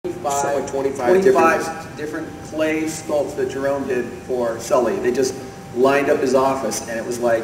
like 25 different clay sculpts that Jerome did for Sully. They just lined up his office, and it was like,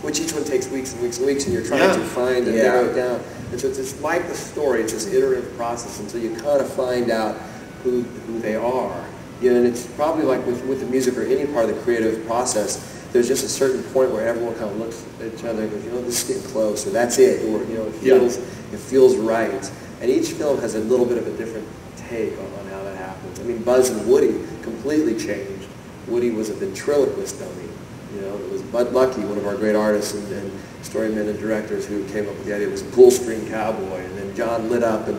which each one takes weeks and weeks and weeks, and you're trying to find and narrow it down. And so it's like the story, it's this iterative process until you kind of find out who they are. You know, and it's probably like with the music or any part of the creative process, there's just a certain point where everyone kind of looks at each other and goes, you know, this is getting close, or that's it, or, you know, it feels right. And each film has a little bit of a different take on how that happens. I mean, Buzz and Woody completely changed. Woody was a ventriloquist dummy. You know, it was Bud Luckey, one of our great artists and storymen and directors, who came up with the idea. It was a pull-string cowboy, and then John lit up and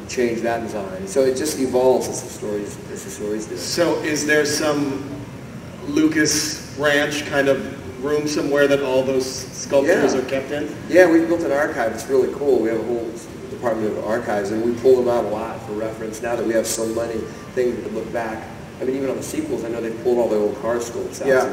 changed that design. So it just evolves as the stories do. So is there some Lucas Ranch kind of room somewhere that all those sculptures are kept in? Yeah, we built an archive. It's really cool. We have a whole department of archives, and we pull them out a lot for reference. Now that we have so many things we can look back. I mean, even on the sequels, I know they pulled all their old car sculpts out. Yeah.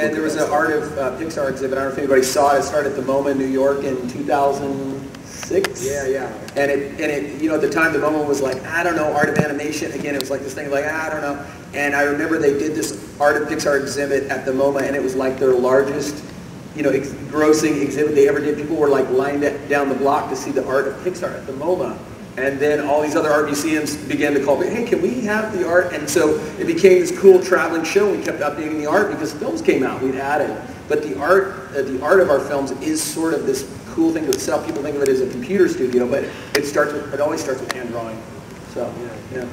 And there was an Art of Pixar exhibit. I don't know if anybody saw it. It started at the MoMA in New York in 2006. Yeah. And it, you know, at the time the MoMA was like, I don't know, Art of Animation. Again, it was like this thing like, I don't know. And I remember they did this Art of Pixar exhibit at the MoMA, and it was like their largest, you know, grossing exhibit they ever did. People were like lined down the block to see the Art of Pixar at the MoMA. And then all these other art museums began to call me, hey, can we have the art? And so it became this cool traveling show. We kept updating the art because films came out. We'd added. But the art of our films is sort of this cool thing to itself. People think of it as a computer studio, but it always starts with hand drawing. So, yeah.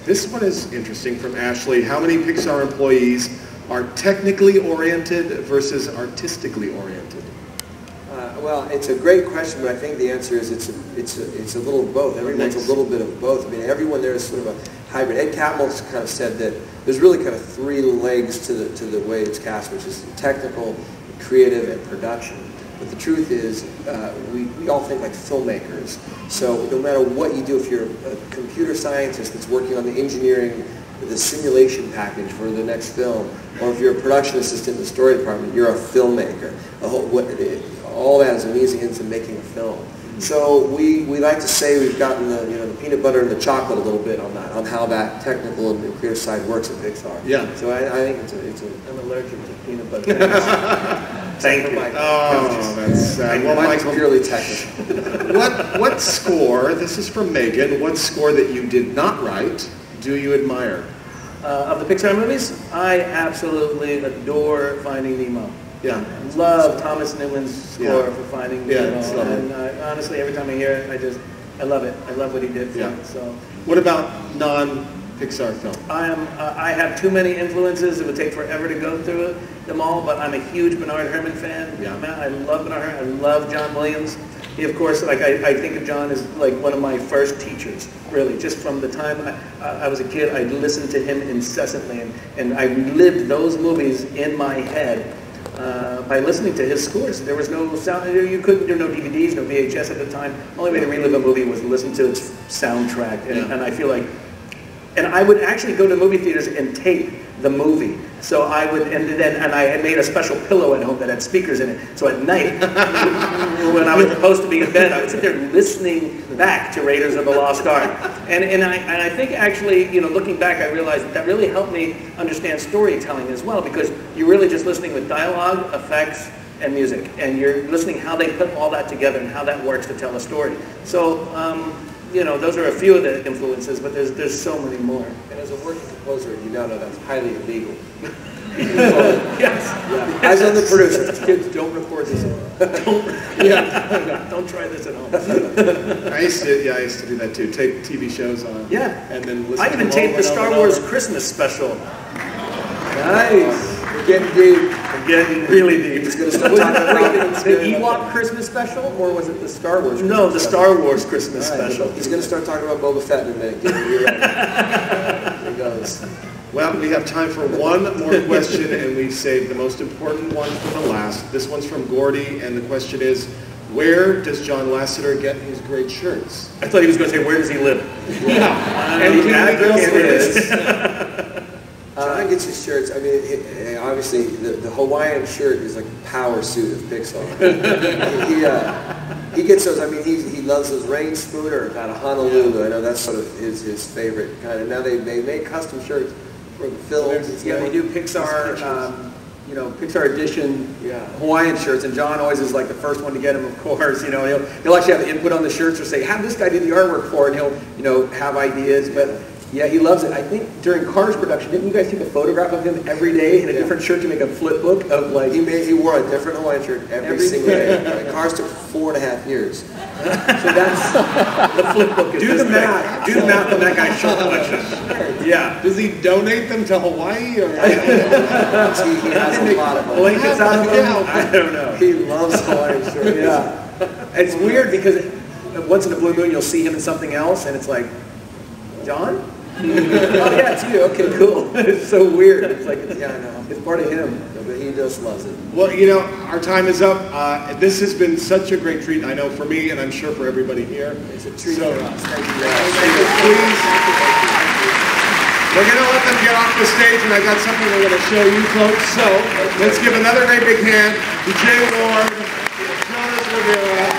This one is interesting from Ashley. How many Pixar employees are technically oriented versus artistically oriented? Well, it's a great question, but I think the answer is it's a little of both. Everyone's a little bit of both. I mean, everyone there is sort of a hybrid. Ed Catmull's kind of said that there's really kind of three legs to the way it's cast, which is technical, creative, and production. But the truth is, we all think like filmmakers. So no matter what you do, if you're a computer scientist that's working on the engineering, the simulation package for the next film, or if you're a production assistant in the story department, you're a filmmaker. All that is amazing into making a film. So we like to say we've gotten the peanut butter and the chocolate a little bit on that, on how that technical and creative side works at Pixar. Yeah. So I think I'm allergic to peanut butter. Thank you. Oh, that's sad. Well, mine's purely technical. What score? This is from Megan. What score that you did not write do you admire? Of the Pixar movies, I absolutely adore Finding Nemo. Yeah. Love Thomas Newman's score for Finding Nemo. And honestly, every time I hear it, I love it. I love what he did for it. So. What about non-Pixar film? I have too many influences. It would take forever to go through them all, but I'm a huge Bernard Herrmann fan. Yeah. I love Bernard Herrmann. I love John Williams. He, of course, like I think of John as like one of my first teachers, really. Just from the time I was a kid, I listened to him incessantly, and I lived those movies in my head by listening to his scores. There was no sound. You couldn't do no DVDs, no VHS at the time. The only way to relive a movie was to listen to its soundtrack, and I feel like, and I would actually go to movie theaters and tape the movie. So I would, and I had made a special pillow at home that had speakers in it. So at night, when I was supposed to be in bed, I would sit there listening back to Raiders of the Lost Ark. And I think actually, looking back, I realized that really helped me understand storytelling as well, because you're really just listening with dialogue, effects, and music, and you're listening how they put all that together and how that works to tell a story. So. Those are a few of the influences, but there's so many more. And as a working composer, you now know that's highly illegal. Yes. Yeah. As on the producers, kids, don't record this at home. Don't try this at home. I used to do that too. Tape TV shows on. Yeah. And then listen. I even taped the Star Wars Christmas special. Nice. We're getting deep. We're getting really deep. He's going to start talking about the Ewok Christmas special, or was it the Star Wars? No, the Star Wars Christmas special. He's going to start talking about Boba Fett in a minute. Here he goes. Well, we have time for one more question, and we've saved the most important one for the last. This one's from Gordy, and the question is, where does John Lasseter get his great shirts? I thought he was going to say, where does he live? Yeah. And the address is... John gets his shirts. I mean, obviously, the Hawaiian shirt is like a power suit of Pixar. He gets those. I mean, he loves those rain spooners out of Honolulu. I know that's sort of his favorite kind of. Now they make custom shirts for the films. Yeah, they do Pixar. Pixar edition Hawaiian shirts, and John always is like the first one to get them, of course. He'll actually have input on the shirts or say, have this guy do the artwork for it, and he'll have ideas. But yeah, he loves it. I think during Cars production, didn't you guys take a photograph of him every day in a different shirt to make a flip book of like... He wore a different Hawaiian shirt every single day. Cars took 4.5 years. So that's the flip book. Do the math. Do the math on that guy's shirt collection. Yeah. Does he donate them to Hawaii or? He has a lot of money. Blankets out of them? I don't know. He loves Hawaiian shirts. Yeah. It's weird because once in a blue moon you'll see him in something else, and it's like, John? Oh yeah, it's you. Okay, cool. It's so weird. It's like, I know. It's part of him. But he just loves it. Well, our time is up. This has been such a great treat, I know, for me, and I'm sure for everybody here. It's a treat for us. Thank you. Please. We're going to let them get off the stage, and I got something we're going to show you folks. So let's give another great big hand to Jay Ward, Jonas Rivera,